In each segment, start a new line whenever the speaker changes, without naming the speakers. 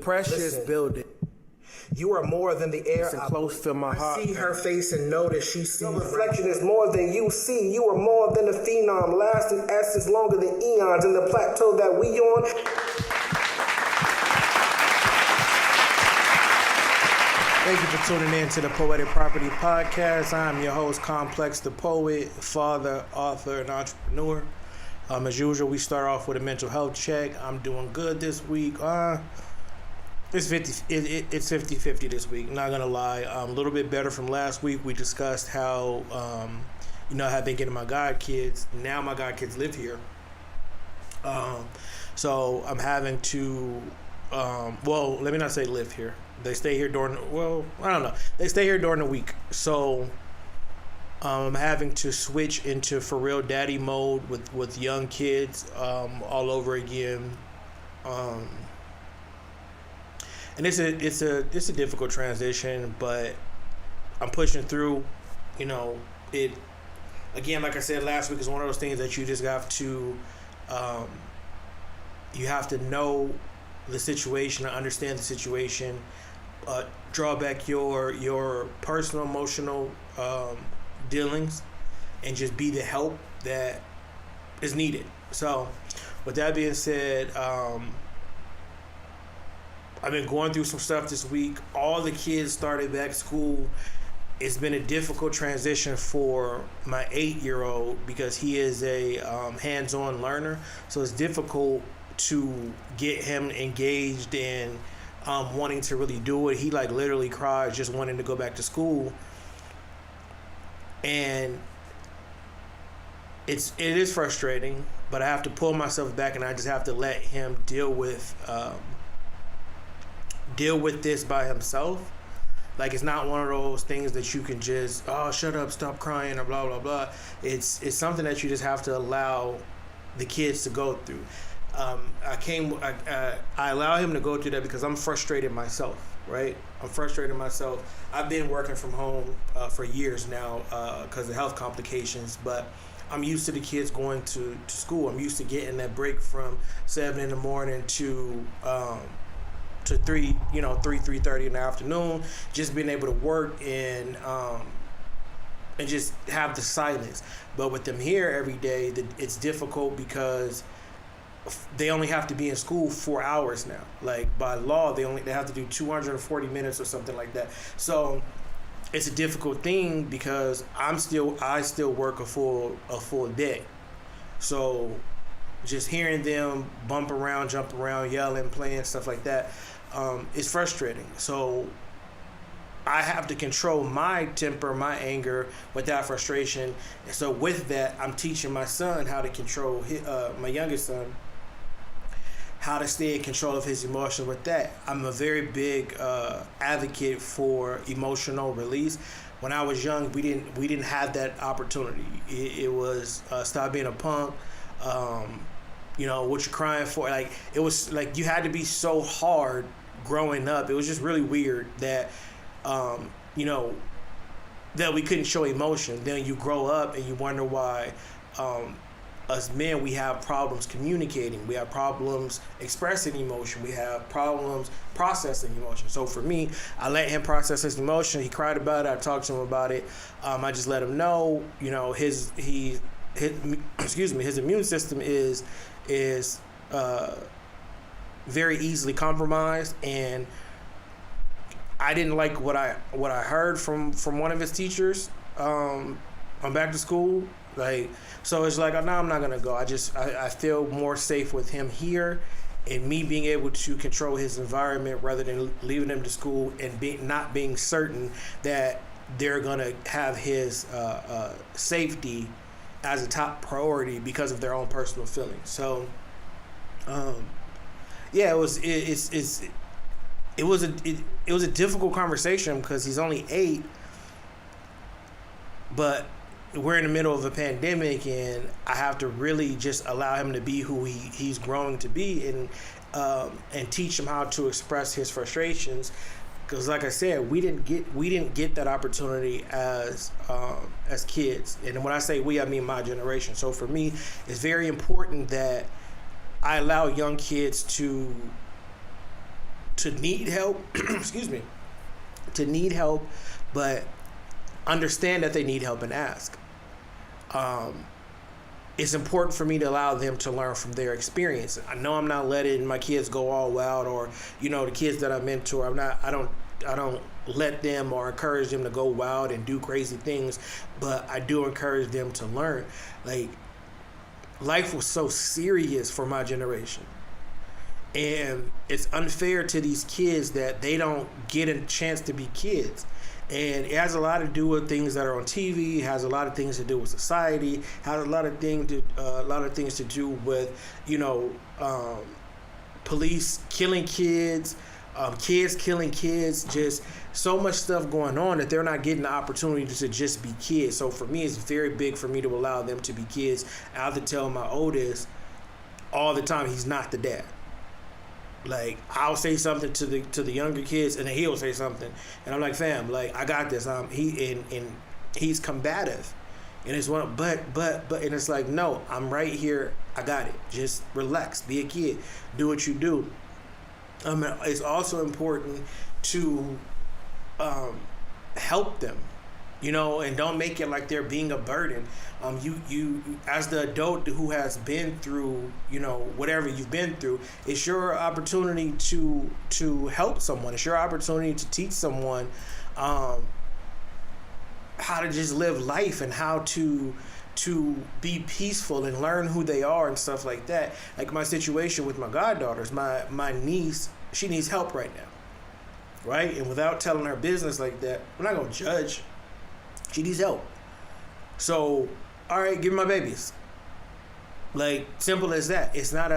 precious building.
You are more than the air.
Listen close to my heart.
I see her face and notice she sees. Your reflection is more than you see. You are more than a phenom, lasting essence longer than eons in the plateau that we on.
Thank you for tuning in to the Poetic Properties Podcast. I'm your host, Kamplexx, the poet, father, author, and entrepreneur. As usual, we start off with a mental health check. I'm doing good this week. It's 50-50 this week, not going to lie. A little bit better from last week. We discussed how, I have been getting my godkids. Now my godkids live here. So I'm having to, let me not say live here. They stay here They stay here during the week. So I'm having to switch into for real daddy mode with young kids all over again. And it's a difficult transition, but I'm pushing through. It again, like I said last week, is one of those things that you just have to know the situation, understand the situation, draw back your personal emotional dealings, and just be the help that is needed. So, with that being said, I've been going through some stuff this week. All the kids started back school. It's been a difficult transition for my 8-year-old because he is a hands-on learner. So it's difficult to get him engaged in wanting to really do it. He literally cried just wanting to go back to school. And it is frustrating, but I have to pull myself back and I just have to let him deal with this by himself. It's not one of those things that you can just, shut up, stop crying, or blah, blah, blah. It's something that you just have to allow the kids to go through. I allow him to go through that because I'm frustrated myself, right? I'm frustrated myself. I've been working from home for years now because of health complications, but I'm used to the kids going to school. I'm used to getting that break from 7 in the morning to 3:30 in the afternoon, just being able to work and just have the silence. But with them here every day, it's difficult because they only have to be in school 4 hours now. By law, they have to do 240 minutes or something like that. So it's a difficult thing because I still work a full day. So just hearing them bump around, jump around, yelling, playing, stuff like that, is frustrating. So I have to control my temper, my anger with that frustration. And so with that, I'm teaching my son how to control my youngest son, how to stay in control of his emotions with that. I'm a very big advocate for emotional release. When I was young, we didn't have that opportunity. It was stop being a punk. What you're crying for. It was you had to be so hard growing up. It was just really weird that, that we couldn't show emotion. Then you grow up and you wonder why, us men, we have problems communicating. We have problems expressing emotion. We have problems processing emotion. So for me, I let him process his emotion. He cried about it. I talked to him about it. I just let him know, his immune system is very easily compromised, and I didn't like what I heard from one of his teachers on back to school. So it's no, I'm not gonna go. I feel more safe with him here, and me being able to control his environment rather than leaving him to school and not being certain that they're gonna have his safety as a top priority because of their own personal feelings. So, it was a difficult conversation because he's only 8, but we're in the middle of a pandemic, and I have to really just allow him to be who he's growing to be, and teach him how to express his frustrations. Because, like I said, we didn't get that opportunity as kids. And when I say we, I mean my generation. So for me, it's very important that I allow young kids to to need help, excuse me, to need help, but understand that they need help and ask. It's important for me to allow them to learn from their experience. I know I'm not letting my kids go all wild, or the kids that I mentor. I don't let them or encourage them to go wild and do crazy things, but I do encourage them to learn. Like, life was so serious for my generation, and it's unfair to these kids that they don't get a chance to be kids. And it has a lot to do with things that are on TV. It has a lot of things to do with society. It has a lot of things to do with police killing kids, kids killing kids. Just so much stuff going on that they're not getting the opportunity to just be kids. So for me, it's very big for me to allow them to be kids. I have to tell my oldest all the time he's not the dad. Like, I'll say something to the younger kids, and then he'll say something, and I'm like, fam, like, I got this. He's combative, and it's but and it's like, no, I'm right here. I got it. Just relax. Be a kid. Do what you do. It's also important to help them, and don't make it like they're being a burden. You as the adult who has been through, whatever you've been through, it's your opportunity to help someone. It's your opportunity to teach someone how to just live life and how to be peaceful and learn who they are and stuff like that. Like my situation with my goddaughters, my niece, she needs help right now, right? And without telling her business like that, I'm not gonna judge. She needs help. So, all right, give me my babies. Like, simple as that. It's not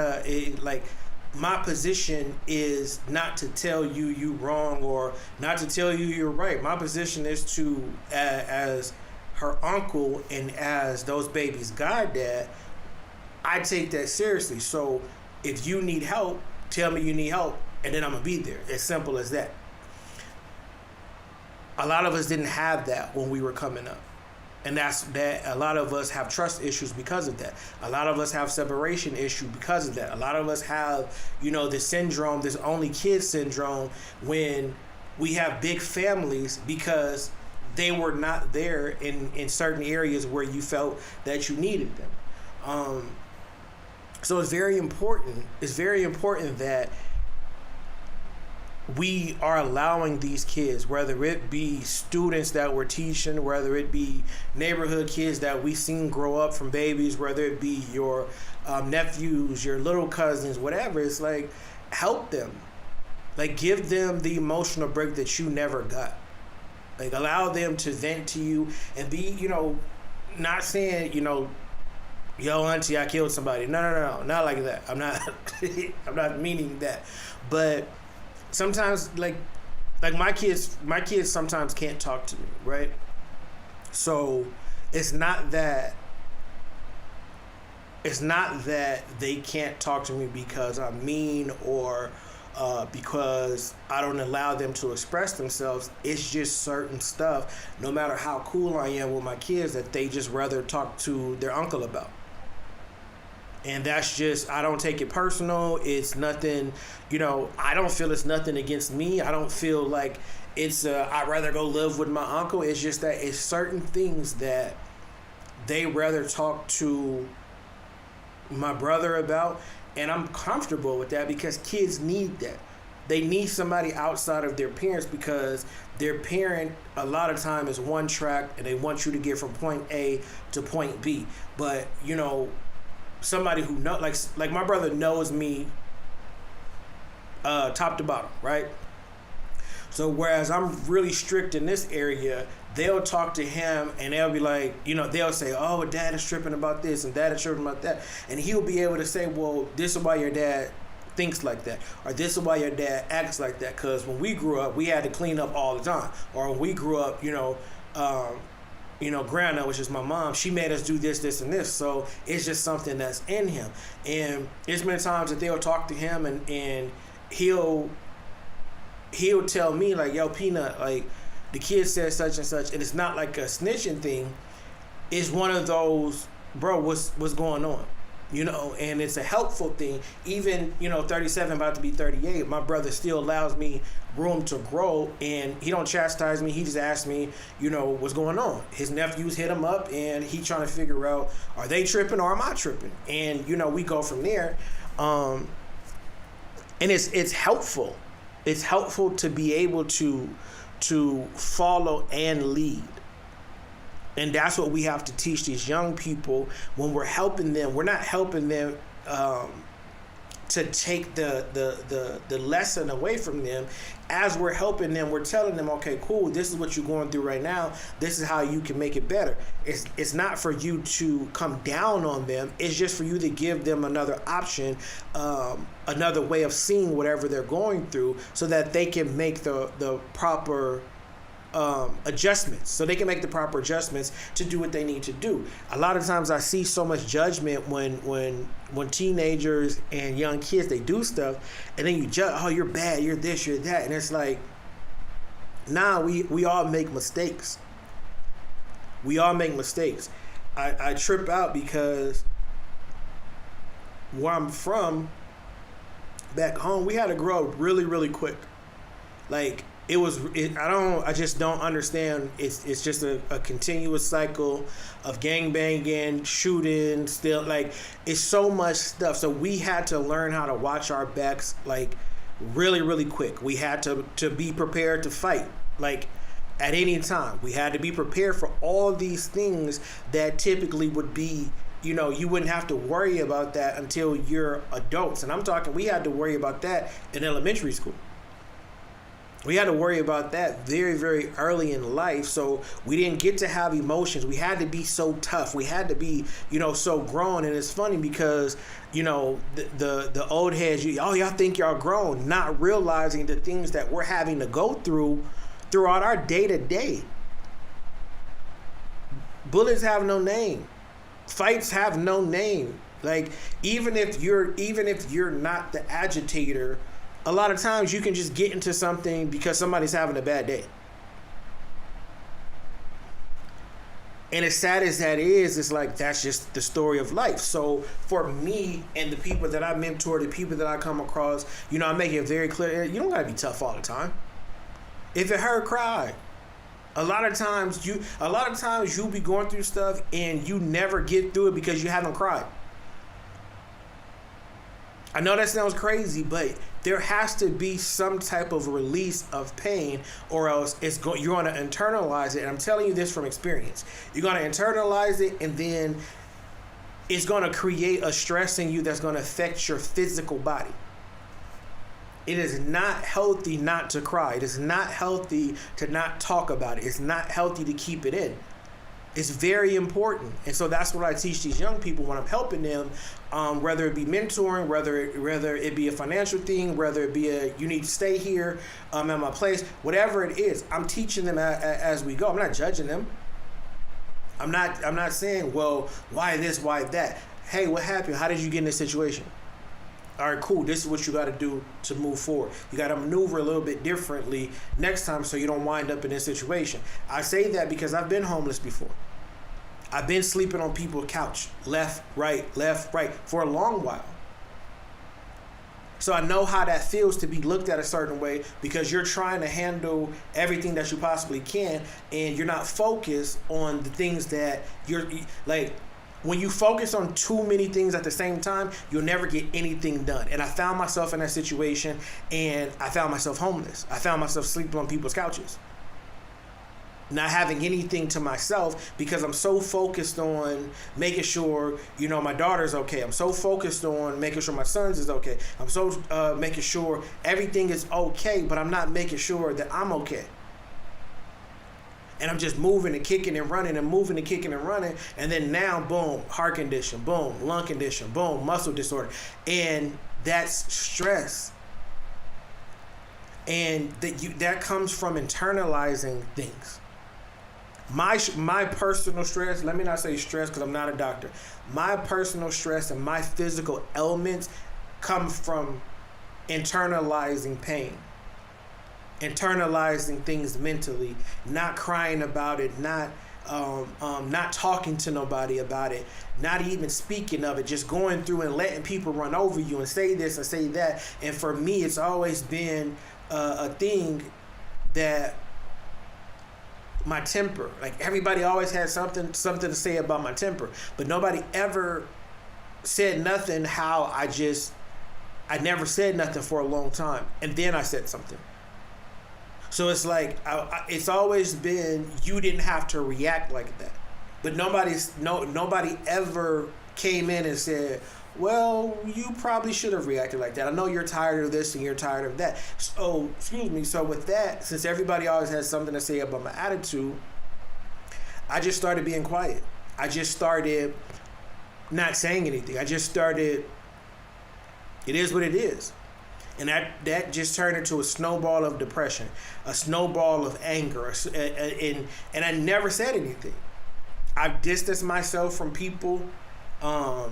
my position is not to tell you wrong or not to tell you you're right. My position is to, as her uncle and as those babies' goddad, I take that seriously. So if you need help, tell me you need help, and then I'm going to be there. As simple as that. A lot of us didn't have that when we were coming up. And that's that. A lot of us have trust issues because of that. A lot of us have separation issue because of that. A lot of us have, this syndrome, this only kid syndrome, when we have big families because they were not there in certain areas where you felt that you needed them. So it's very important. It's very important that we are allowing these kids, whether it be students that we're teaching, whether it be neighborhood kids that we've seen grow up from babies, whether it be your nephews, your little cousins, whatever, it's like, help them. Like, give them the emotional break that you never got. Like, allow them to vent to you and be, not saying, yo, auntie, I killed somebody. No, not like that. I'm not meaning that. But sometimes, like my kids sometimes can't talk to me, right? So it's not that they can't talk to me because I'm mean or because I don't allow them to express themselves. It's just certain stuff, no matter how cool I am with my kids, that they just rather talk to their uncle about. And that's just, I don't take it personal. It's nothing, I don't feel it's nothing against me. I don't feel like it's, I'd rather go live with my uncle. It's just that it's certain things that they rather talk to my brother about. And I'm comfortable with that because kids need that. They need somebody outside of their parents because their parent a lot of time is one track and they want you to get from point A to point B. But, somebody who like my brother knows me top to bottom, right? So whereas I'm really strict in this area, they'll talk to him and they'll be like, they'll say, oh, dad is tripping about this and dad is tripping about that. And he'll be able to say, well, this is why your dad thinks like that, or this is why your dad acts like that. Because when we grew up, we had to clean up all the time. Or when we grew up, Grandma, which is my mom, she made us do this, and this. So it's just something that's in him. And there's been times that they'll talk to him and he'll tell me, like, yo, Peanut, like, the kid said such and such. And it's not like a snitching thing. It's one of those, bro, what's going on? and it's a helpful thing. Even, 37, about to be 38, my brother still allows me room to grow, and he don't chastise me. He just asks me, what's going on. His nephews hit him up, and he trying to figure out, are they tripping or am I tripping? And, we go from there. And it's helpful. It's helpful to be able to follow and lead. And that's what we have to teach these young people when we're helping them. We're not helping them to take the lesson away from them. As we're helping them, we're telling them, okay, cool, this is what you're going through right now. This is how you can make it better. It's not for you to come down on them. It's just for you to give them another option, another way of seeing whatever they're going through, so that they can make the proper adjustments, so they can make the proper adjustments to do what they need to do. A lot of times I see so much judgment when teenagers and young kids, they do stuff, and then you judge, oh, you're bad, you're this, you're that, and it's like, nah, we all make mistakes. We all make mistakes. I trip out because where I'm from, back home, we had to grow up really, really quick. Like, I just don't understand. It's just a continuous cycle of gangbanging, shooting, still, like, it's so much stuff. So we had to learn how to watch our backs, like, really, really quick. We had to be prepared to fight, like, at any time. We had to be prepared for all these things that typically would be, you wouldn't have to worry about that until you're adults. And I'm talking, we had to worry about that in elementary school. We had to worry about that very, very early in life. So we didn't get to have emotions. We had to be so tough. We had to be, so grown. And it's funny because, the old heads, y'all think y'all grown, not realizing the things that we're having to go through throughout our day to day. Bullets have no name. Fights have no name. Like, even if you're not the agitator, a lot of times you can just get into something because somebody's having a bad day. And as sad as that is, it's like, that's just the story of life. So for me and the people that I mentor, the people that I come across, I make it very clear, you don't gotta be tough all the time. If it hurt, cry. A lot of times you'll be going through stuff and you never get through it because you haven't cried. I know that sounds crazy, but there has to be some type of release of pain, or else you're going to internalize it. And I'm telling you this from experience. You're going to internalize it, and then it's going to create a stress in you that's going to affect your physical body. It is not healthy not to cry. It is not healthy to not talk about it. It's not healthy to keep it in. It's very important. And so that's what I teach these young people when I'm helping them, whether it be mentoring, whether it be a financial thing, whether it be you need to stay here at my place, whatever it is, I'm teaching them as we go. I'm not judging them. I'm not saying, well, why this, why that? Hey, what happened? How did you get in this situation? All right, cool. This is what you got to do to move forward. You got to maneuver a little bit differently next time so you don't wind up in this situation. I say that because I've been homeless before. I've been sleeping on people's couch, left, right, for a long while. So I know how that feels to be looked at a certain way because you're trying to handle everything that you possibly can, and you're not focused on the things that you're like. When you focus on too many things at the same time, you'll never get anything done. And I found myself in that situation, and I found myself homeless. I found myself sleeping on people's couches, not having anything to myself because I'm so focused on making sure, my daughter's okay. I'm so focused on making sure my son's is okay. I'm so making sure everything is okay, but I'm not making sure that I'm okay. And I'm just moving and kicking and running and moving and kicking and running. And then now, boom, heart condition, boom, lung condition, boom, muscle disorder. And that's stress. And that comes from internalizing things. My personal stress, let me not say stress because I'm not a doctor. My personal stress and my physical ailments come from internalizing pain. Internalizing things mentally, not crying about it, not not talking to nobody about it, not even speaking of it, just going through and letting people run over you and say this and say that. And for me, it's always been a thing that my temper, like everybody always had something to say about my temper, but nobody ever said nothing how I never said nothing for a long time, and then I said something. So it's like it's always been, you didn't have to react like that, but nobody ever came in and said, well, you probably should have reacted like that. I know you're tired of this and you're tired of that. So, So with that, since everybody always has something to say about my attitude, I just started being quiet. I just started not saying anything. I just started, it is what it is. And that just turned into a snowball of depression, a snowball of anger. And I never said anything. I've distanced myself from people. I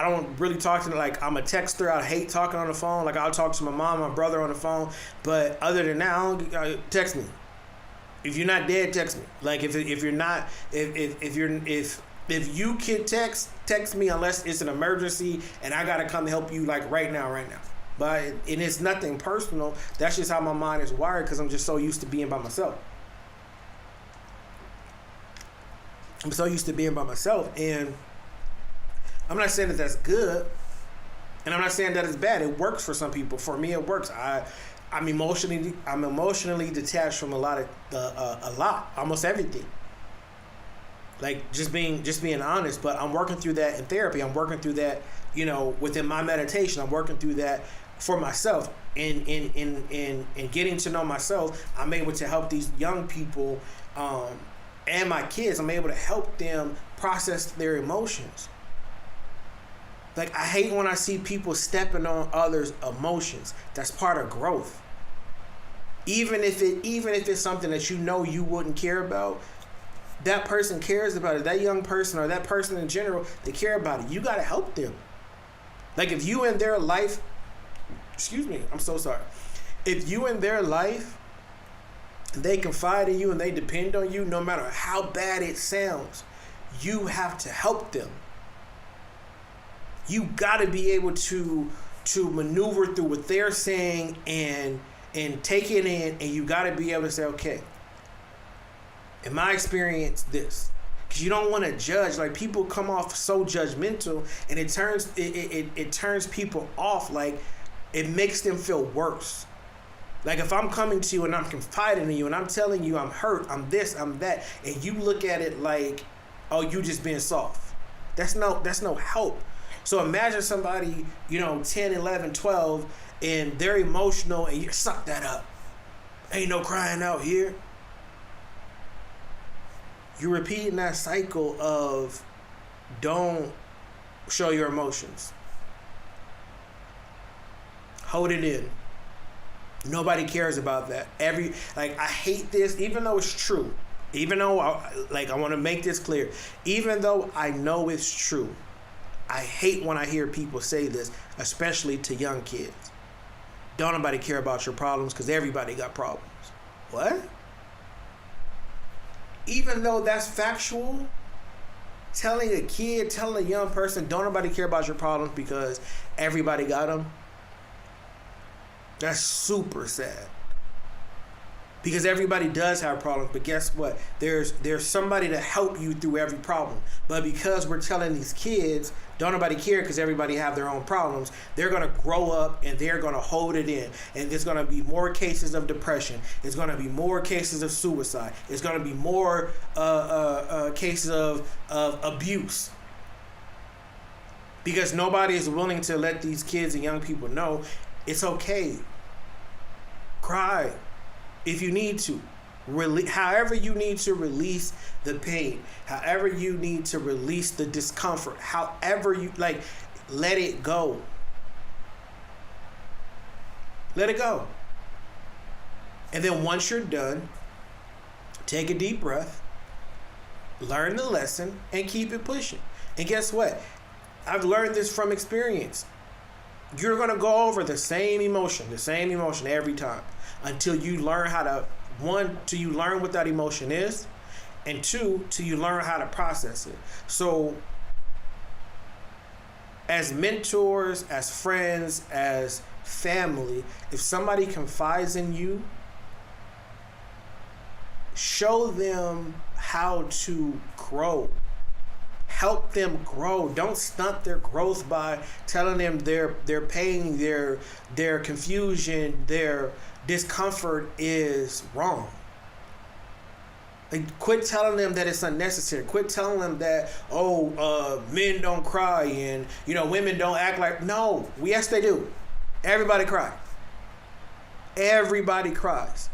don't really talk to them. Like, I'm a texter. I hate talking on the phone. Like, I'll talk to my mom, my brother on the phone. But other than that, text me. If you're not dead, text me. Like, if you can text me unless it's an emergency and I gotta come help you, like right now. But and it's nothing personal. That's just how my mind is wired, because I'm just so used to being by myself. And I'm not saying that that's good, and I'm not saying that it's bad. It works for some people. For me, it works. I'm emotionally detached from almost everything. Like just being honest. But I'm working through that in therapy. I'm working through that, within my meditation. I'm working through that for myself. In getting to know myself, I'm able to help these young people. And my kids, I'm able to help them process their emotions. Like, I hate when I see people stepping on others' emotions. That's part of growth. Even if it's something that you wouldn't care about, that person cares about it. That young person or that person in general, they care about it. You got to help them. Like, if you in their life, I'm so sorry. If you in their life, they confide in you and they depend on you, no matter how bad it sounds, you have to help them. You got to be able to maneuver through what they're saying and take it in, and you got to be able to say, okay, in my experience, this. Because you don't want to judge. Like, people come off so judgmental, and it turns people off. Like, it makes them feel worse. Like, if I'm coming to you and I'm confiding in you and I'm telling you I'm hurt, I'm this, I'm that, and you look at it like, oh, you just being soft. That's no help. So imagine somebody, 10, 11, 12, and they're emotional and you suck that up. Ain't no crying out here. You're repeating that cycle of don't show your emotions. Hold it in. Nobody cares about that. I hate this, even though it's true. Even though, I want to make this clear. Even though I know it's true, I hate when I hear people say this, especially to young kids. Don't nobody care about your problems because everybody got problems. What? Even though that's factual, telling a young person, don't nobody care about your problems because everybody got them, that's super sad. Because everybody does have problems, but guess what? There's somebody to help you through every problem. But because we're telling these kids, don't nobody care because everybody have their own problems, they're going to grow up and they're going to hold it in. And there's going to be more cases of depression. There's going to be more cases of suicide. There's going to be more cases of abuse. Because nobody is willing to let these kids and young people know it's okay. Cry. If you need to, however you need to release the pain, however you need to release the discomfort, however you let it go. Let it go. And then once you're done, take a deep breath, learn the lesson, and keep it pushing. And guess what? I've learned this from experience. You're going to go over the same emotion every time until you learn how to one, till you learn what that emotion is, and two, till you learn how to process it. So as mentors, as friends, as family, if somebody confides in you, show them how to grow. Help them grow. Don't stunt their growth by telling them their pain, their confusion, their discomfort is wrong. Like, quit telling them that it's unnecessary. Quit telling them that, men don't cry and, women don't act like... No, yes they do. Everybody cries. Everybody cries.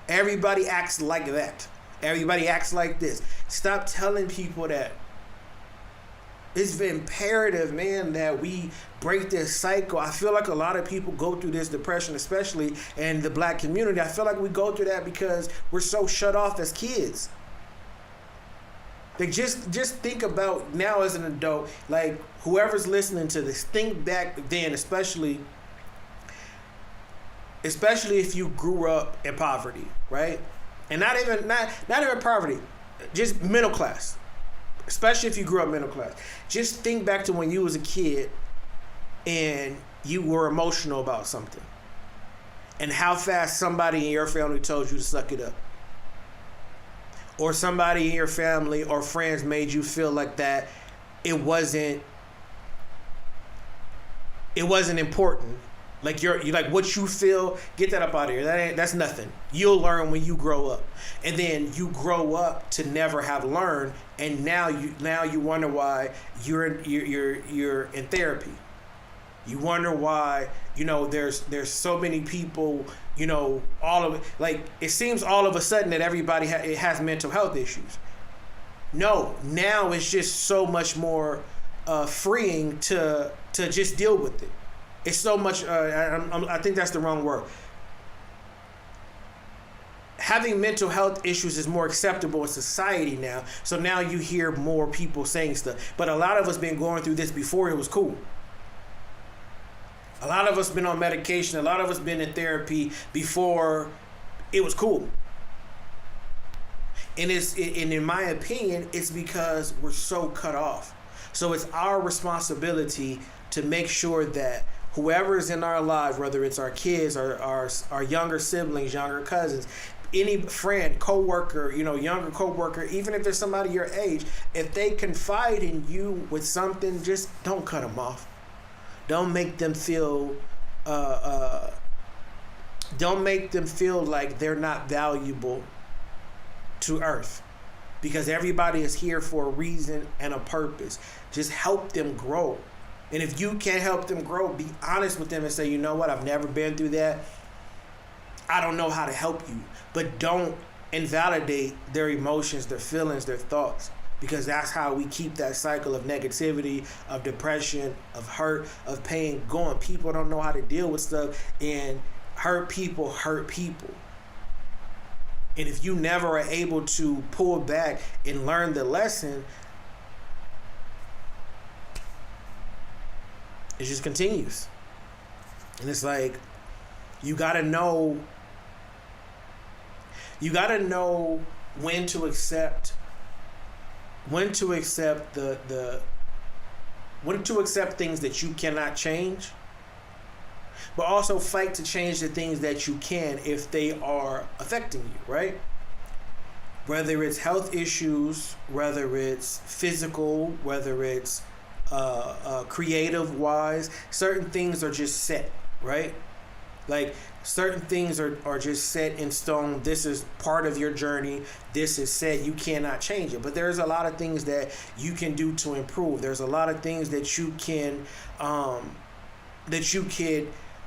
Everybody acts like that. Everybody acts like this. Stop telling people that. It's imperative, man, that we break this cycle. I feel like a lot of people go through this depression, especially in the Black community. I feel like we go through that because we're so shut off as kids. Like, just think about now as an adult, like, whoever's listening to this, think back then, especially if you grew up in poverty, right? And not even poverty, just middle class. Especially if you grew up middle class. Just think back to when you was a kid and you were emotional about something. And how fast somebody in your family told you to suck it up. Or somebody in your family or friends made you feel like that it wasn't important. Like you're like, what you feel, get that up out of here. That's nothing. You'll learn when you grow up. And then you grow up to never have learned, and now you wonder why you're in therapy. You wonder why, there's so many people, all of it, like, it seems all of a sudden that everybody has mental health issues. No, now it's just so much more freeing to just deal with it. It's so much, I think that's the wrong word. Having mental health issues is more acceptable in society now. So now you hear more people saying stuff. But a lot of us been going through this before it was cool. A lot of us been on medication. A lot of us been in therapy before it was cool. And in my opinion, it's because we're so cut off. So it's our responsibility to make sure that whoever is in our lives, whether it's our kids or our younger siblings, younger cousins, any friend, coworker, younger coworker, even if there's somebody your age, if they confide in you with something, just don't cut them off. Don't make them feel like they're not valuable to Earth, because everybody is here for a reason and a purpose. Just help them grow. And if you can't help them grow, be honest with them and say, you know what, I've never been through that. I don't know how to help you. But don't invalidate their emotions, their feelings, their thoughts, because that's how we keep that cycle of negativity, of depression, of hurt, of pain going. People don't know how to deal with stuff, and hurt people. And if you never are able to pull back and learn the lesson, it just continues. And it's like, you gotta know when to accept things that you cannot change, but also fight to change the things that you can if they are affecting you, right? Whether it's health issues, whether it's physical, whether it's creative wise, certain things are just set, right? Like, certain things are just set in stone. This is part of your journey. This is set. You cannot change it. But there's a lot of things that you can do to improve. There's a lot of things that you can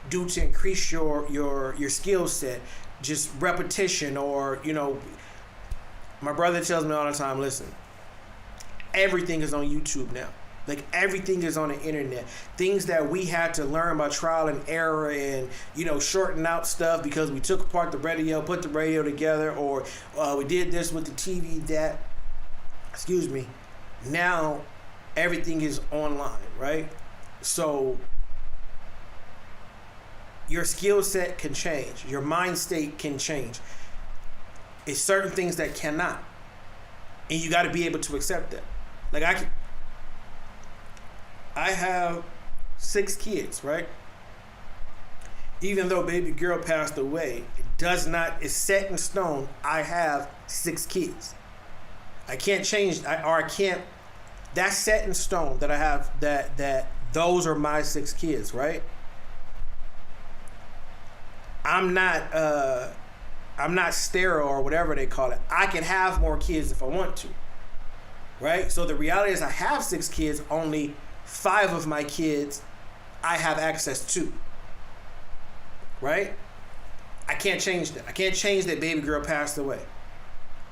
do to increase your skill set. Just repetition, or my brother tells me all the time, listen, everything is on YouTube now. Like, everything is on the internet. Things that we had to learn by trial and error and, shorten out stuff because we took apart the radio, put the radio together, or we did this with the TV, that. Now, everything is online, right? So, your skill set can change. Your mind state can change. It's certain things that cannot. And you got to be able to accept that. Like I have 6 kids, right? Even though baby girl passed away, it's set in stone. I have 6 kids. I can't change, that's set in stone that I have, that those are my 6 kids, right? I'm not sterile or whatever they call it. I can have more kids if I want to, right? So the reality is I have 6 kids, only 5 of my kids I have access to, right? I can't change that. I can't change that baby girl passed away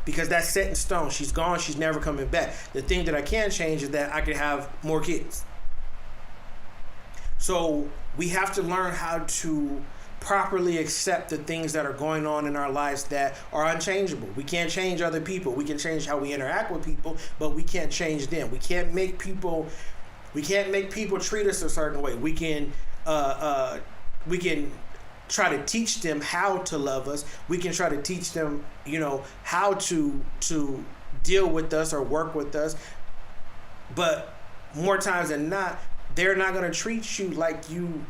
because that's set in stone. She's gone. She's never coming back. The thing that I can change is that I can have more kids. So we have to learn how to properly accept the things that are going on in our lives that are unchangeable. We can't change other people. We can change how we interact with people, but we can't change them. We can't make people treat us a certain way. We can try to teach them how to love us. We can try to teach them, how to deal with us or work with us. But more times than not, they're not going to treat you like you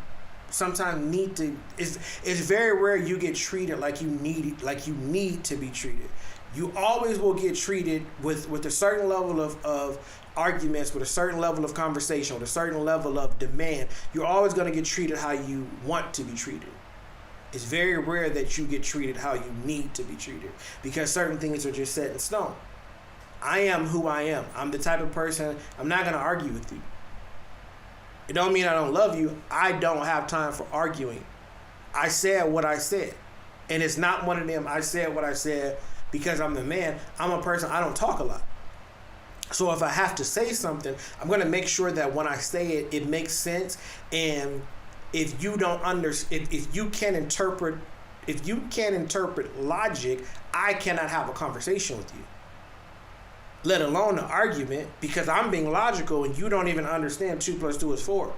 sometimes need to. It's very rare you get treated like you need to be treated. You always will get treated with a certain level of arguments, with a certain level of conversation, with a certain level of demand. You're always going to get treated how you want to be treated. It's very rare that you get treated how you need to be treated because certain things are just set in stone. I am who I am. I'm the type of person, I'm not going to argue with you. It don't mean I don't love you. I don't have time for arguing. I said what I said. And it's not one of them, I said what I said because I'm the man. I'm a person, I don't talk a lot. So if I have to say something, I'm going to make sure that when I say it, it makes sense. And if you don't understand, if you can't interpret logic, I cannot have a conversation with you. Let alone an argument, because I'm being logical and you don't even understand 2 + 2 is 4.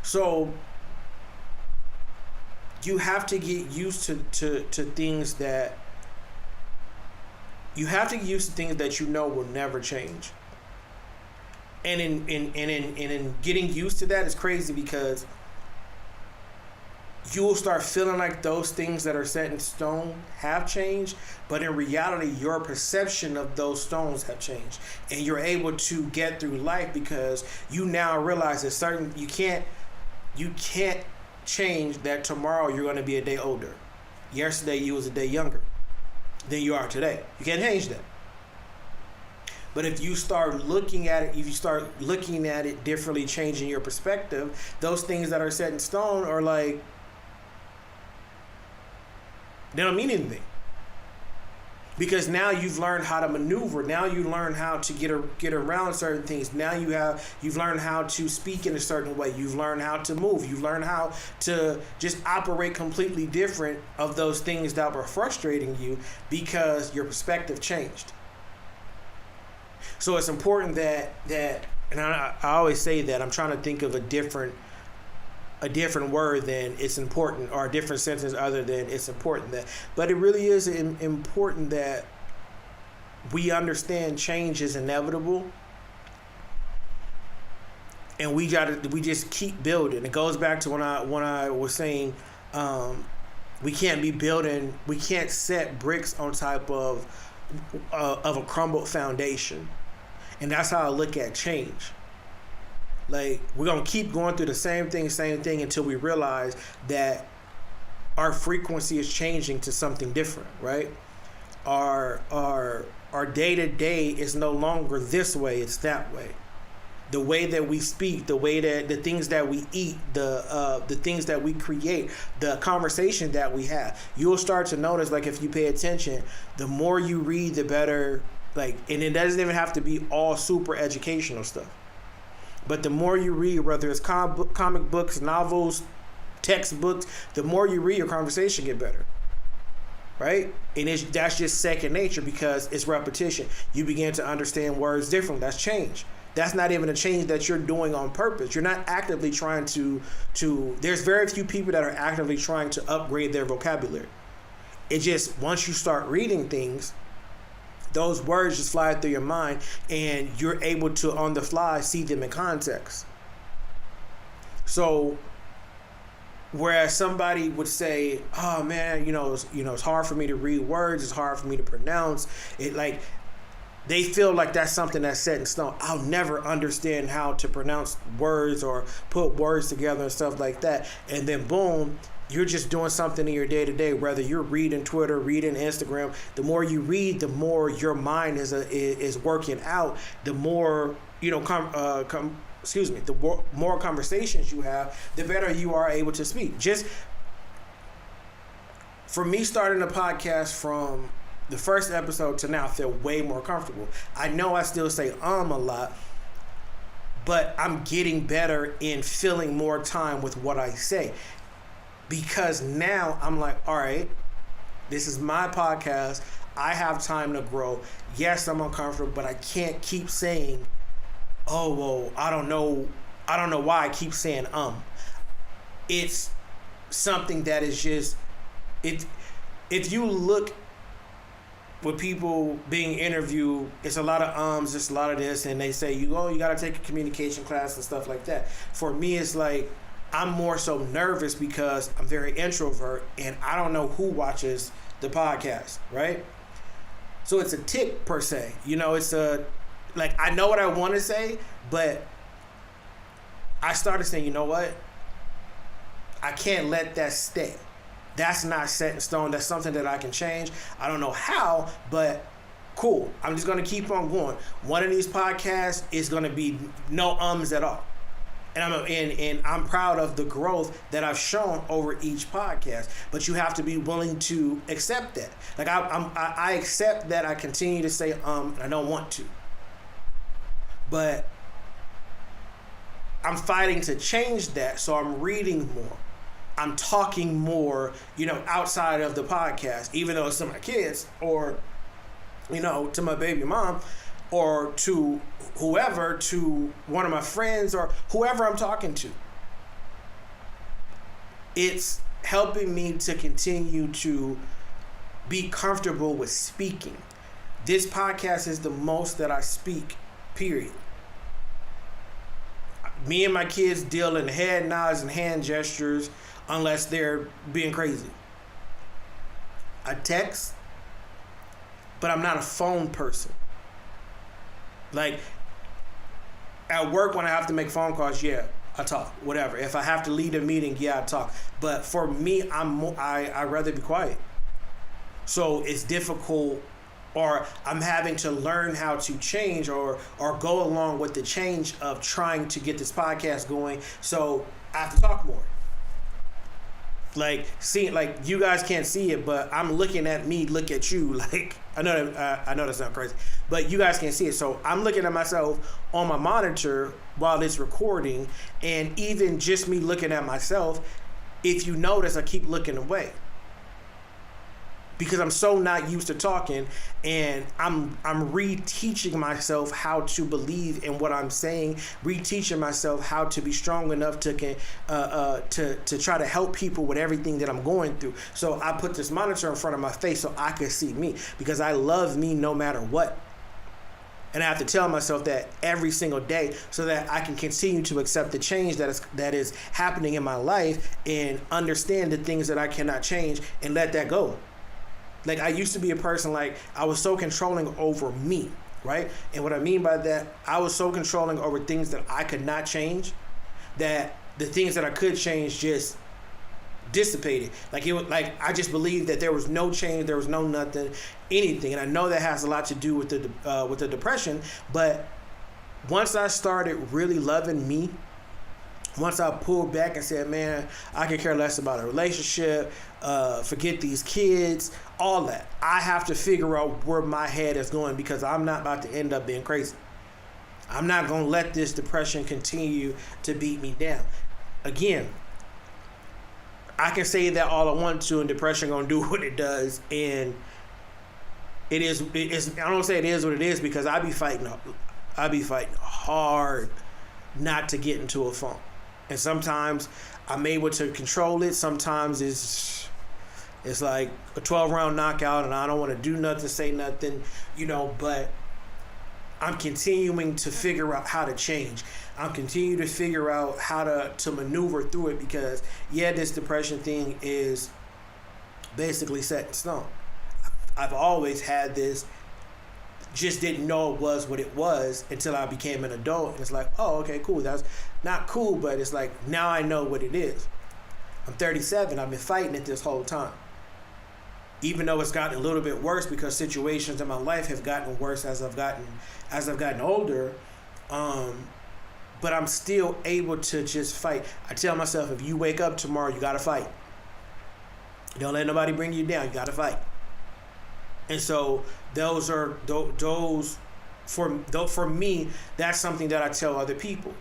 So you have to get used to things that will never change. And in getting used to that is crazy because you'll start feeling like those things that are set in stone have changed, but in reality, your perception of those stones have changed. And you're able to get through life because you now realize that you can't change that tomorrow you're going to be a day older. Yesterday, you was a day younger than you are today. You can't change that. But if you start looking at it differently, changing your perspective, those things that are set in stone are like, they don't mean anything. Because now you've learned how to maneuver. Now you learn how to get around certain things. Now you've learned how to speak in a certain way. You've learned how to move. You've learned how to just operate completely different of those things that were frustrating you because your perspective changed. So it's important that and I always say that I'm trying to think of a different word than it's important, or a different sentence other than it's important that. But it really is important that we understand change is inevitable, and we just keep building. It goes back to when I was saying we can't set bricks on top of a crumbled foundation. And that's how I look at change. Like, we're going to keep going through the same thing until we realize that our frequency is changing to something different, right? Our day-to-day is no longer this way, it's that way. The way that we speak, the way that the things that we eat, the things that we create, the conversation that we have. You'll start to notice, like, if you pay attention, the more you read, the better. Like, and it doesn't even have to be all super educational stuff. But the more you read, whether it's comic books, novels, textbooks, the more you read, your conversation get better, right? And that's just second nature because it's repetition. You begin to understand words differently. That's change. That's not even a change that you're doing on purpose. You're not actively trying to. There's very few people that are actively trying to upgrade their vocabulary. It just, once you start reading things, those words just fly through your mind, and you're able to, on the fly, see them in context. So, whereas somebody would say, "Oh man, it's hard for me to read words. It's hard for me to pronounce it." Like, they feel like that's something that's set in stone. I'll never understand how to pronounce words or put words together and stuff like that. And then boom, you're just doing something in your day-to-day, whether you're reading Twitter, reading Instagram. The more you read, the more your mind is working out. The more, the more conversations you have, the better you are able to speak. Just for me, starting a podcast from the first episode to now, I feel way more comfortable. I know I still say a lot, but I'm getting better in filling more time with what I say. Because now I'm like, all right, this is my podcast. I have time to grow. Yes, I'm uncomfortable, but I can't keep saying, "Oh, well, I don't know why I keep saying It's something that is just, if you look with people being interviewed, it's a lot of ums, it's a lot of this, and they say, you got to take a communication class and stuff like that. For me, it's like, I'm more so nervous because I'm very introvert and I don't know who watches the podcast, right? So it's a tick per se. It's I know what I want to say, but I started saying, you know what? I can't let that stay. That's not set in stone. That's something that I can change. I don't know how, but cool. I'm just going to keep on going. One of these podcasts is going to be no ums at all. And I'm proud of the growth that I've shown over each podcast. But you have to be willing to accept that. Like I accept that I continue to say and I don't want to. But I'm fighting to change that, so I'm reading more. I'm talking more, outside of the podcast, even though it's to my kids or, to my baby mom or to whoever, to one of my friends or whoever I'm talking to. It's helping me to continue to be comfortable with speaking. This podcast is the most that I speak, period. Me and my kids deal in head nods and hand gestures unless they're being crazy. I text, but I'm not a phone person. Like, at work when I have to make phone calls, yeah, I talk, whatever. If I have to lead a meeting, yeah, I talk. But for me, I'd rather be quiet. So it's difficult, or I'm having to learn how to change or go along with the change of trying to get this podcast going. So I have to talk more. Like, you guys can't see it, but I'm looking at me, look at you. Like, I know that sounds crazy, but you guys can't see it. So I'm looking at myself on my monitor while it's recording, and even just me looking at myself, if you notice, I keep looking away. Because I'm so not used to talking, and I'm reteaching myself how to believe in what I'm saying, reteaching myself how to be strong enough to try to help people with everything that I'm going through. So I put this monitor in front of my face so I can see me, because I love me no matter what. And I have to tell myself that every single day so that I can continue to accept the change that is happening in my life and understand the things that I cannot change and let that go. Like, I used to be a person, like, I was so controlling over me, right? And what I mean by that, I was so controlling over things that I could not change, that the things that I could change just dissipated. Like, it was like, I just believed that there was no change, there was no nothing, anything. And I know that has a lot to do with the depression. But once I started really loving me, once I pulled back and said, man, I could care less about a relationship, forget these kids, all that. I have to figure out where my head is going, because I'm not about to end up being crazy. I'm not going to let this depression continue to beat me down. Again, I can say that all I want to, and depression going to do what it does. And I don't say it is what it is, because I be fighting hard not to get into a funk. And sometimes I'm able to control it. Sometimes It's like a 12-round knockout, and I don't want to do nothing, say nothing, but I'm continuing to figure out how to change. I'm continuing to figure out how to maneuver through it, because, this depression thing is basically set in stone. I've always had this, just didn't know it was what it was until I became an adult. And it's like, oh, okay, cool. That's not cool, but it's like, now I know what it is. I'm 37. I've been fighting it this whole time. Even though it's gotten a little bit worse, because situations in my life have gotten worse as I've gotten older. But I'm still able to just fight. I tell myself, if you wake up tomorrow, you got to fight. Don't let nobody bring you down. You got to fight. And so those for me, that's something that I tell other people.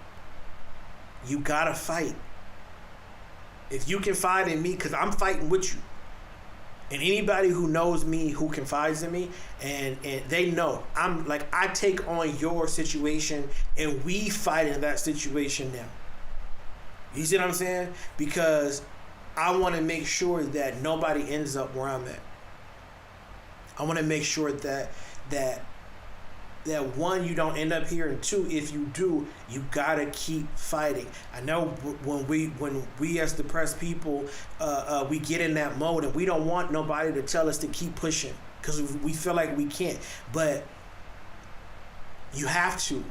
You got to fight. If you confide in me, because I'm fighting with you. And anybody who knows me, who confides in me, and they know, I take on your situation, and we fight in that situation now. You see what I'm saying? Because I want to make sure that nobody ends up where I'm at. I want to make sure that one, you don't end up here, and two, if you do, you gotta keep fighting. I know when we as depressed people, we get in that mode, and we don't want nobody to tell us to keep pushing, because we feel like we can't. But you have to.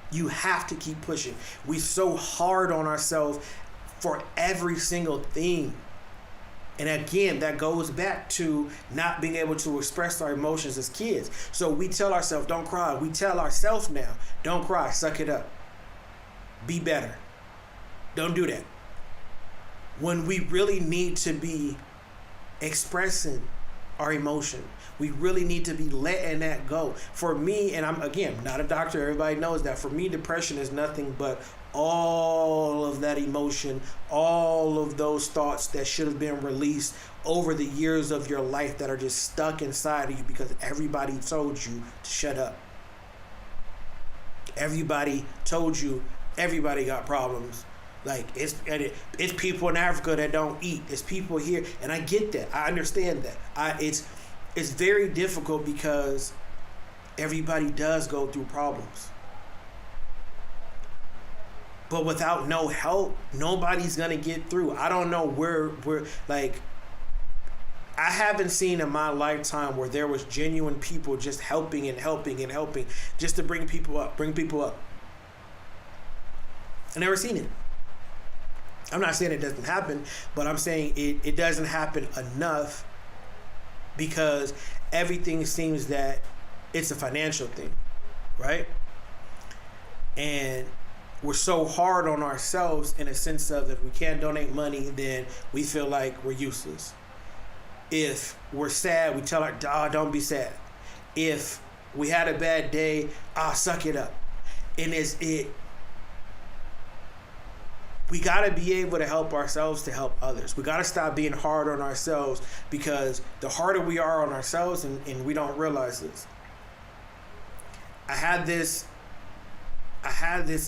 You have to keep pushing. We're so hard on ourselves for every single thing. And again, that goes back to not being able to express our emotions as kids. So we tell ourselves, don't cry. We tell ourselves now, don't cry, suck it up. Be better. Don't do that. When we really need to be expressing our emotion, we really need to be letting that go. For me, and I'm, again, not a doctor, everybody knows that. For me, depression is nothing but all of that emotion, all of those thoughts that should have been released over the years of your life that are just stuck inside of you because everybody told you to shut up. Everybody told you everybody got problems. Like, it's people in Africa that don't eat. It's people here, and I get that. I understand that. It's very difficult because everybody does go through problems. But without no help, nobody's gonna get through. I don't know where like, I haven't seen in my lifetime where there was genuine people just helping and helping and helping just to bring people up. I never seen it. I'm not saying it doesn't happen, but I'm saying it doesn't happen enough because everything seems that it's a financial thing, right? And we're so hard on ourselves in a sense of, if we can't donate money, then we feel like we're useless. If we're sad, we tell our don't be sad. If we had a bad day, suck it up. And we gotta be able to help ourselves to help others. We gotta stop being hard on ourselves, because the harder we are on ourselves, and we don't realize this. I had this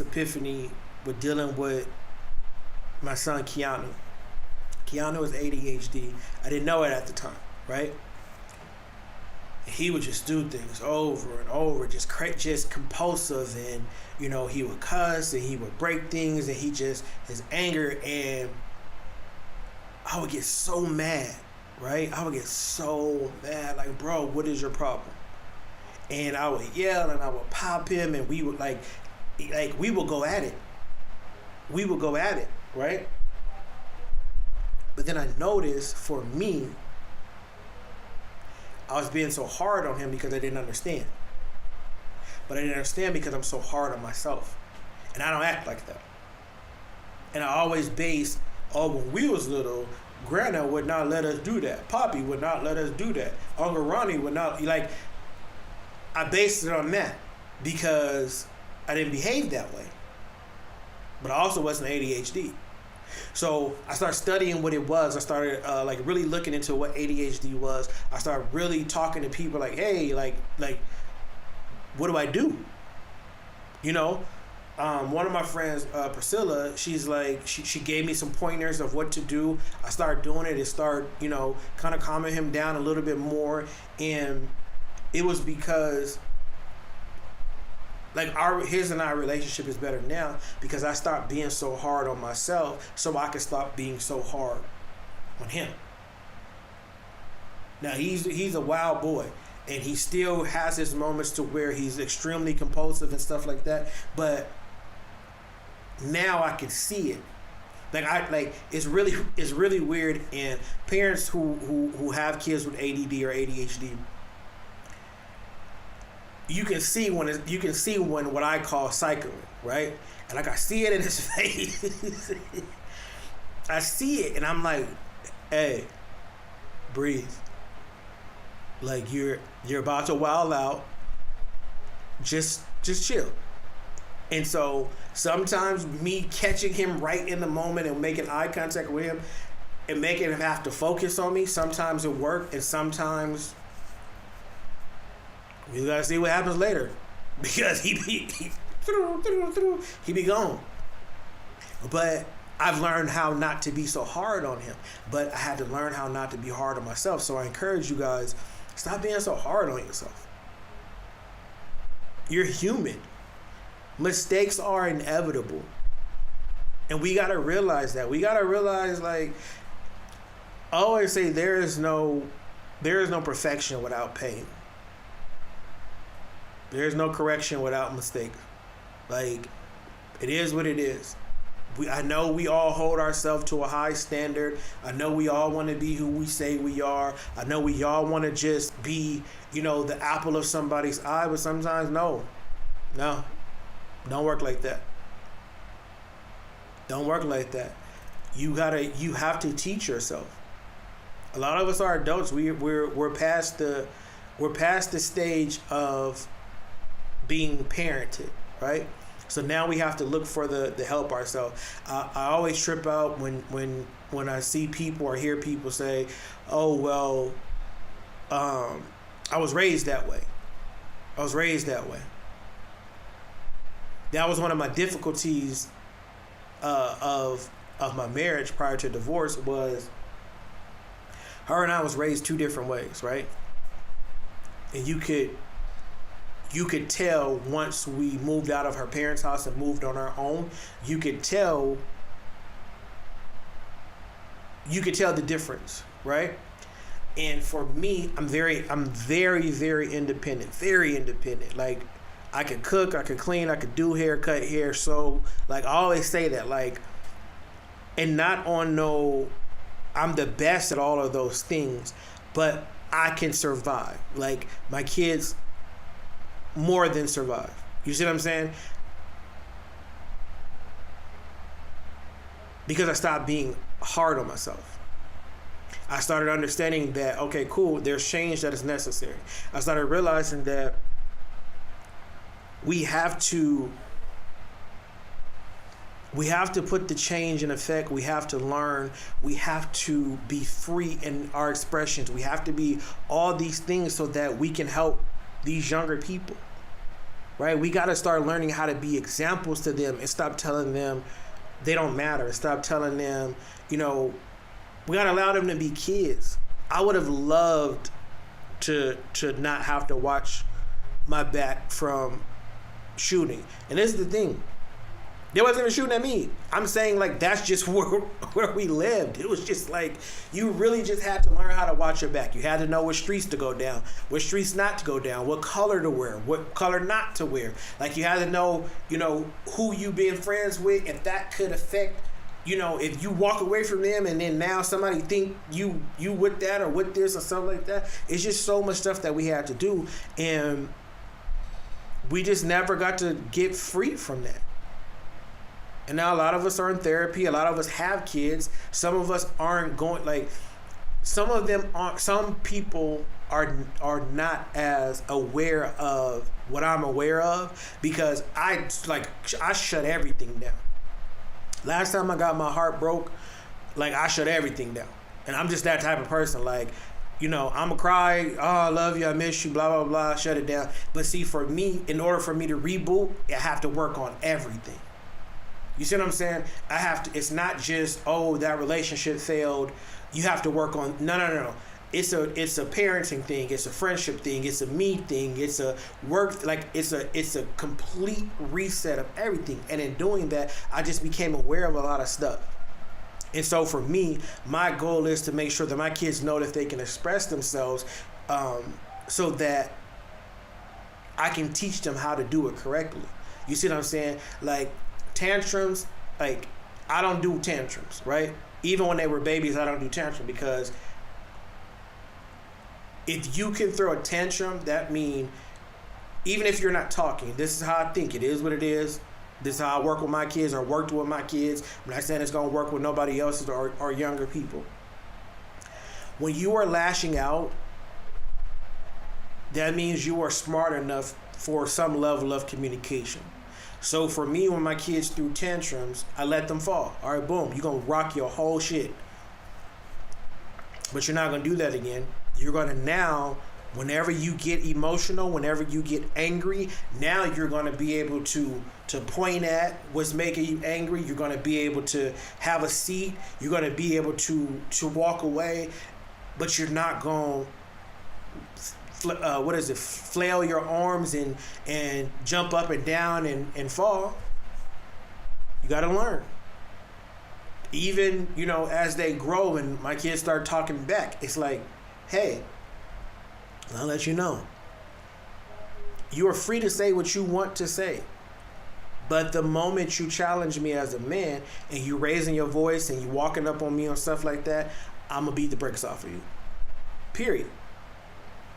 epiphany with dealing with my son Keanu. Keanu has ADHD. I didn't know it at the time, right? He would just do things over and over, just compulsive, and he would cuss and he would break things, and his anger, and I would get so mad, right? I would get so mad, like, bro, what is your problem? And I would yell and I would pop him, and we would we will go at it. We will go at it, right? But then I noticed, for me, I was being so hard on him because I didn't understand. But I didn't understand because I'm so hard on myself. And I don't act like that. And I always base, when we was little, Grandma would not let us do that. Poppy would not let us do that. Uncle Ronnie would not, I based it on that because I didn't behave that way. But I also wasn't ADHD. So I started studying what it was. I started really looking into what ADHD was. I started really talking to people like, hey, what do I do? one of my friends, Priscilla, she's like, she gave me some pointers of what to do. I started doing it and start, kind of calming him down a little bit more. And it was because like his and our relationship is better now because I stopped being so hard on myself so I could stop being so hard on him. Now he's a wild boy and he still has his moments to where he's extremely compulsive and stuff like that, but now I can see it. It's really weird, and parents who have kids with ADD or ADHD, you can see when what I call cycling, right? And like I see it in his face. I see it and I'm like, hey, breathe. Like you're about to wild out. Just chill. And so sometimes me catching him right in the moment and making eye contact with him and making him have to focus on me, sometimes it works and sometimes we gotta see what happens later because he be gone. But I've learned how not to be so hard on him. But I had to learn how not to be hard on myself. So I encourage you guys, stop being so hard on yourself. You're human. Mistakes are inevitable. And we gotta realize that. We gotta realize, like, I always say there is no perfection without pain. There's no correction without mistake. Like, it is what it is. I know we all hold ourselves to a high standard. I know we all want to be who we say we are. I know we all want to just be, the apple of somebody's eye, but sometimes no, don't work like that. Don't work like that. You have to teach yourself. A lot of us are adults. We're past the stage of being parented, right? So now we have to look for the help ourselves. I always trip out when I see people or hear people say, "Oh well, I was raised that way. I was raised that way." That was one of my difficulties of my marriage prior to divorce. Was her and I was raised two different ways, right? And you could tell once we moved out of her parents' house and moved on our own, you could tell the difference, right? And for me, I'm very, very independent, very independent. Like, I could cook, I could clean, I could do hair, cut hair. So, like, I always say that, like, and not on no, I'm the best at all of those things, but I can survive. Like, my kids more than survive. You see what I'm saying? Because I stopped being hard on myself. I started understanding that, okay, cool, there's change that is necessary. I started realizing that we have to put the change in effect. We have to learn. We have to be free in our expressions. We have to be all these things so that we can help these younger people, right? We got to start learning how to be examples to them and stop telling them they don't matter. Stop telling them, we got to allow them to be kids. I would have loved to not have to watch my back from shooting. And this is the thing. They wasn't even shooting at me. I'm saying, like, that's just where we lived. It was just like, you really just had to learn how to watch your back. You had to know what streets to go down, what streets not to go down, what color to wear, what color not to wear. Like, you had to know, who you been friends with, if that could affect, if you walk away from them and then now somebody think you with that or with this or something like that. It's just so much stuff that we had to do. And we just never got to get free from that. And now a lot of us are in therapy. A lot of us have kids. Some of us aren't going, like, some people are not as aware of what I'm aware of because I shut everything down. Last time I got my heart broke, like, I shut everything down. And I'm just that type of person. Like, I'm going to cry. Oh, I love you. I miss you. Blah, blah, blah. Shut it down. But see, for me, in order for me to reboot, I have to work on everything. You see what I'm saying? It's not just, that relationship failed. You have to work on, no. It's a parenting thing. It's a friendship thing. It's a me thing. It's a work, it's a complete reset of everything. And in doing that, I just became aware of a lot of stuff. And so for me, my goal is to make sure that my kids know that they can express themselves, so that I can teach them how to do it correctly. You see what I'm saying? Like tantrums, I don't do tantrums, right? Even when they were babies, I don't do tantrums, because if you can throw a tantrum, that means, even if you're not talking, this is how I think. It is what it is. This is how I work with my kids, or worked with my kids. I'm not saying it's going to work with nobody else's or younger people. When you are lashing out, that means you are smart enough for some level of communication. So for me, when my kids threw tantrums, I let them fall. All right, boom. You're going to rock your whole shit. But you're not going to do that again. You're going to now, whenever you get emotional, whenever you get angry, now you're going to be able to point at what's making you angry. You're going to be able to have a seat. You're going to be able to walk away, but you're not going to flail your arms and jump up and down and fall. You got to learn. Even, as they grow and my kids start talking back, it's like, hey, I'll let you know. You are free to say what you want to say. But the moment you challenge me as a man and you raising your voice and you walking up on me on stuff like that, I'm going to beat the brakes off of you. Period.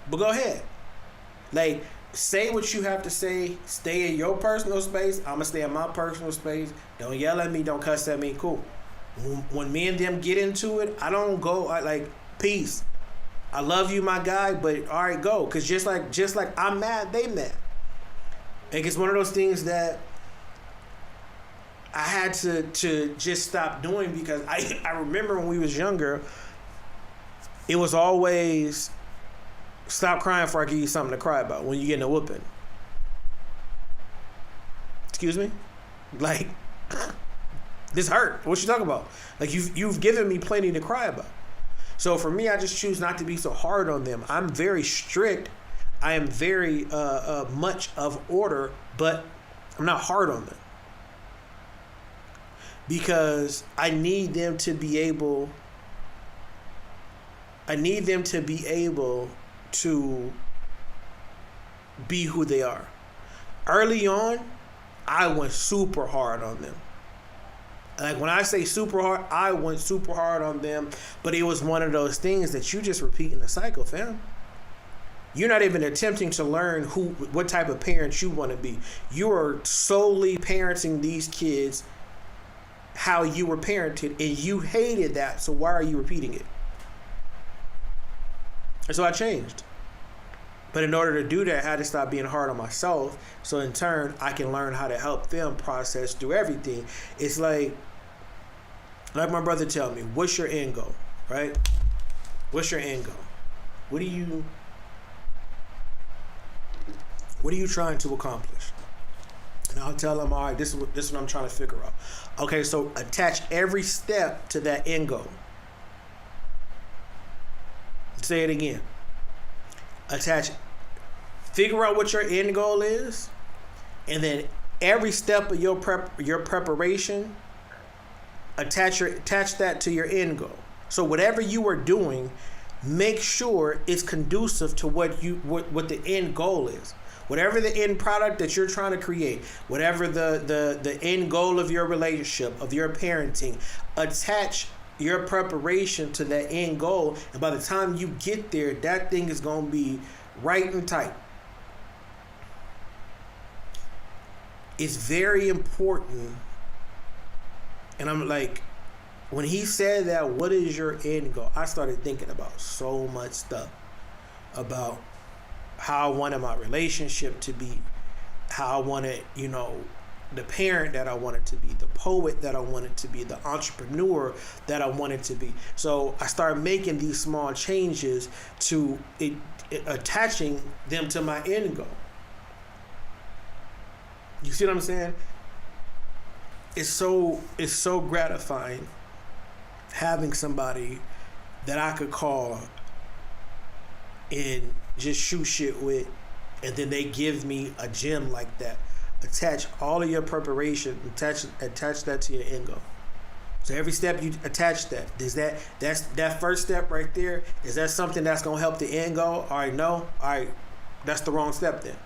But go ahead. Say what you have to say. Stay in your personal space. I'm going to stay in my personal space. Don't yell at me. Don't cuss at me. Cool. When me and them get into it, I don't go peace. I love you, my guy, but all right, go. Because just like I'm mad, they mad. It's one of those things that I had to just stop doing, because I remember when we was younger, it was always stop crying before I give you something to cry about when you getting a whooping. Excuse me? This hurt. What you talking about? You've given me plenty to cry about. So for me, I just choose not to be so hard on them. I'm very strict. I am very much of order, but I'm not hard on them. Because I need them to be able to be who they are. Early on, I went super hard on them. When I say super hard, I went super hard on them, but it was one of those things that you just repeating the cycle, fam. You're not even attempting to learn what type of parent you want to be. You are solely parenting these kids how you were parented, and you hated that, so why are you repeating it? And so I changed. But in order to do that, I had to stop being hard on myself, so in turn, I can learn how to help them process through everything. It's like my brother tell me, what's your end goal, right? What's your end goal? What are you trying to accomplish? And I'll tell him, all right, this is what I'm trying to figure out. Okay, so attach every step to that end goal. Say it again. Figure out what your end goal is, and then every step of your preparation, attach that to your end goal. So whatever you are doing, make sure it's conducive to what the end goal is. Whatever the end product that you're trying to create, whatever the end goal of your relationship, of your parenting, attach your preparation to that end goal, and by the time you get there, that thing is going to be right and tight. It's very important. And I'm like, when he said that, what is your end goal? I started thinking about so much stuff, about how I wanted my relationship to be, how I wanted, the parent that I wanted to be, the poet that I wanted to be, the entrepreneur that I wanted to be. So I started making these small changes to attaching them to my end goal. You see what I'm saying? It's so gratifying having somebody that I could call and just shoot shit with, and then they give me a gem like that. Attach all of your preparation, attach that to your end goal. So every step you attach that. That's that first step right there. Is that something that's gonna help the end goal? All right, no. All right, that's the wrong step then.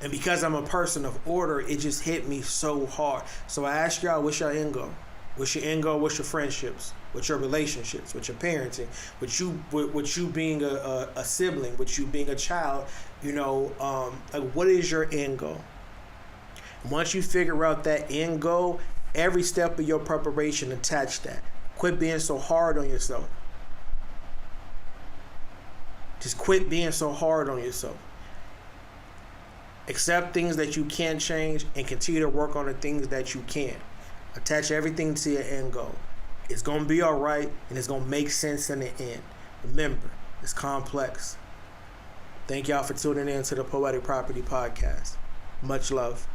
And because I'm a person of order, it just hit me so hard. So I ask y'all, what's your end goal? What's your end goal? What's your friendships? What's your relationships? What's your parenting? With you being a sibling? With you being a child? Like, what is your end goal? Once you figure out that end goal, every step of your preparation, attach that. Quit being so hard on yourself. Just quit being so hard on yourself. Accept things that you can't change and continue to work on the things that you can. Attach everything to your end goal. It's going to be all right, and it's going to make sense in the end. Remember, it's complex. Thank y'all for tuning in to the Poetic Property Podcast. Much love.